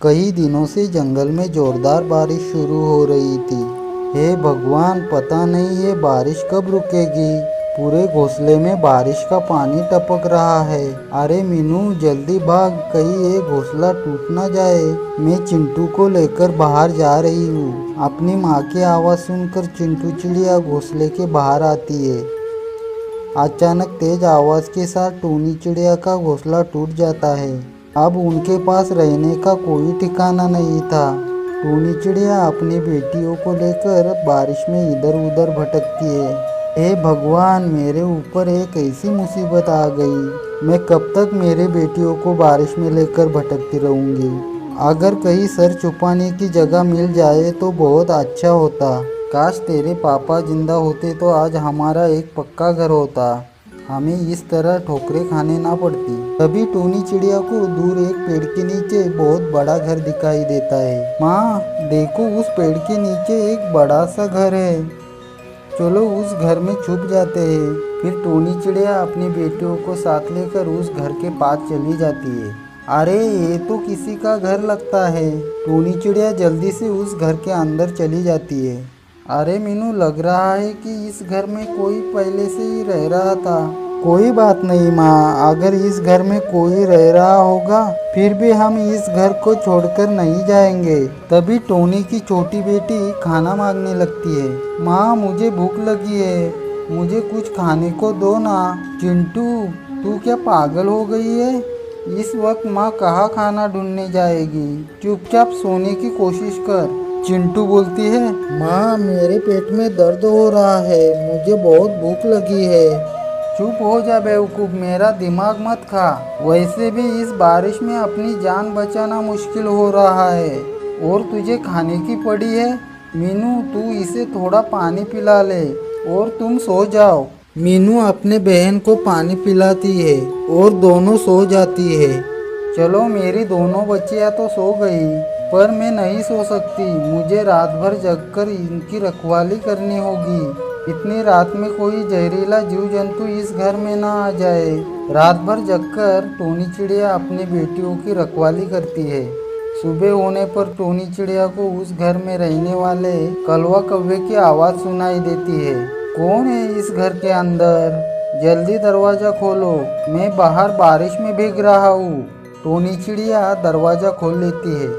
कई दिनों से जंगल में जोरदार बारिश शुरू हो रही थी। हे भगवान, पता नहीं ये बारिश कब रुकेगी। पूरे घोंसले में बारिश का पानी टपक रहा है। अरे मीनू, जल्दी भाग, कहीं ये घोंसला टूट ना जाए। मैं चिंटू को लेकर बाहर जा रही हूँ। अपनी माँ की आवाज़ सुनकर चिंटू चिड़िया घोंसले के बाहर आती है। अचानक तेज आवाज़ के साथ टूनी चिड़िया का घोंसला टूट जाता है। अब उनके पास रहने का कोई ठिकाना नहीं था। टूनी चिड़िया अपनी बेटियों को लेकर बारिश में इधर उधर भटकती है। हे भगवान, मेरे ऊपर एक ऐसी मुसीबत आ गई। मैं कब तक मेरे बेटियों को बारिश में लेकर भटकती रहूंगी। अगर कहीं सर छुपाने की जगह मिल जाए तो बहुत अच्छा होता। काश तेरे पापा जिंदा होते तो आज हमारा एक पक्का घर होता। हमें इस तरह ठोकरें खाने ना पड़ती। तभी टूनी चिड़िया को दूर एक पेड़ के नीचे बहुत बड़ा घर दिखाई देता है। माँ देखो, उस पेड़ के नीचे एक बड़ा सा घर है। चलो उस घर में छुप जाते हैं। फिर टूनी चिड़िया अपनी बेटियों को साथ लेकर उस घर के पास चली जाती है। अरे ये तो किसी का घर लगता है। टूनी चिड़िया जल्दी से उस घर के अंदर चली जाती है। अरे मीनू, लग रहा है कि इस घर में कोई पहले से ही रह रहा था। कोई बात नहीं माँ, अगर इस घर में कोई रह रहा होगा फिर भी हम इस घर को छोड़कर नहीं जाएंगे। तभी टोनी की छोटी बेटी खाना मांगने लगती है। माँ, मुझे भूख लगी है, मुझे कुछ खाने को दो ना। चिंटू, तू क्या पागल हो गई है? इस वक्त माँ कहाँ खाना ढूंढने जाएगी। चुपचाप सोने की कोशिश कर। चिंटू बोलती है, माँ मेरे पेट में दर्द हो रहा है, मुझे बहुत भूख लगी है। चुप हो जा बेवकूफ़, मेरा दिमाग मत खा। वैसे भी इस बारिश में अपनी जान बचाना मुश्किल हो रहा है और तुझे खाने की पड़ी है। मीनू, तू इसे थोड़ा पानी पिला ले और तुम सो जाओ। मीनू अपने बहन को पानी पिलाती है और दोनों सो जाती है। चलो, मेरी दोनों बच्चियां तो सो गई, पर मैं नहीं सो सकती। मुझे रात भर जगकर इनकी रखवाली करनी होगी। इतनी रात में कोई जहरीला जीव जंतु इस घर में ना आ जाए। रात भर जगकर टोनी चिड़िया अपनी बेटियों की रखवाली करती है। सुबह होने पर टोनी चिड़िया को उस घर में रहने वाले कलवा कौवे की आवाज़ सुनाई देती है। कौन है इस घर के अंदर? जल्दी दरवाज़ा खोलो, मैं बाहर बारिश में भीग रहा हूँ। टोनी चिड़िया दरवाज़ा खोल लेती है।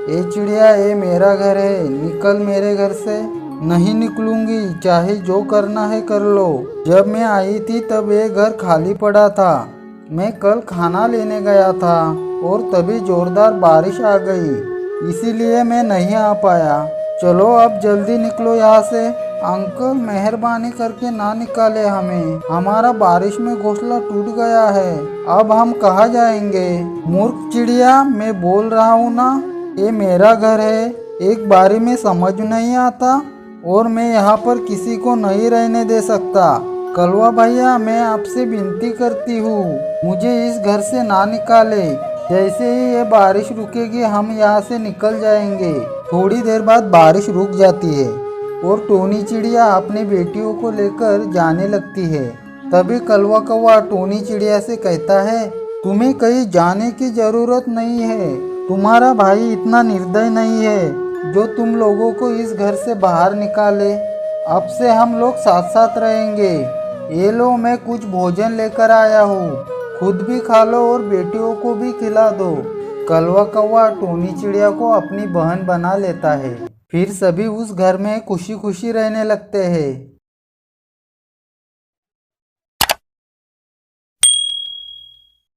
ए चिड़िया, ये मेरा घर है, निकल मेरे घर से। नहीं निकलूंगी, चाहे जो करना है कर लो। जब मैं आई थी तब ये घर खाली पड़ा था। मैं कल खाना लेने गया था और तभी जोरदार बारिश आ गई, इसीलिए मैं नहीं आ पाया। चलो अब जल्दी निकलो यहाँ से। अंकल, मेहरबानी करके ना निकाले हमें, हमारा बारिश में घोंसला टूट गया है। अब हम कहाँ जाएंगे? मूर्ख चिड़िया, मैं बोल रहा हूँ ना, ये मेरा घर है। एक बारी में समझ नहीं आता और मैं यहाँ पर किसी को नहीं रहने दे सकता। कलवा भैया, मैं आपसे विनती करती हूँ, मुझे इस घर से ना निकाले। जैसे ही ये बारिश रुकेगी हम यहाँ से निकल जाएंगे। थोड़ी देर बाद बारिश रुक जाती है और टोनी चिड़िया अपनी बेटियों को लेकर जाने लगती है। तभी कलवा कौवा टोनी चिड़िया से कहता है, तुम्हें कहीं जाने की जरूरत नहीं है। तुम्हारा भाई इतना निर्दयी नहीं है जो तुम लोगों को इस घर से बाहर निकाले। अब से हम लोग साथ साथ रहेंगे। ये लो, मैं कुछ भोजन लेकर आया हूँ, खुद भी खा लो और बेटियों को भी खिला दो। कलवा कौवा टोनी चिड़िया को अपनी बहन बना लेता है। फिर सभी उस घर में खुशी खुशी रहने लगते हैं।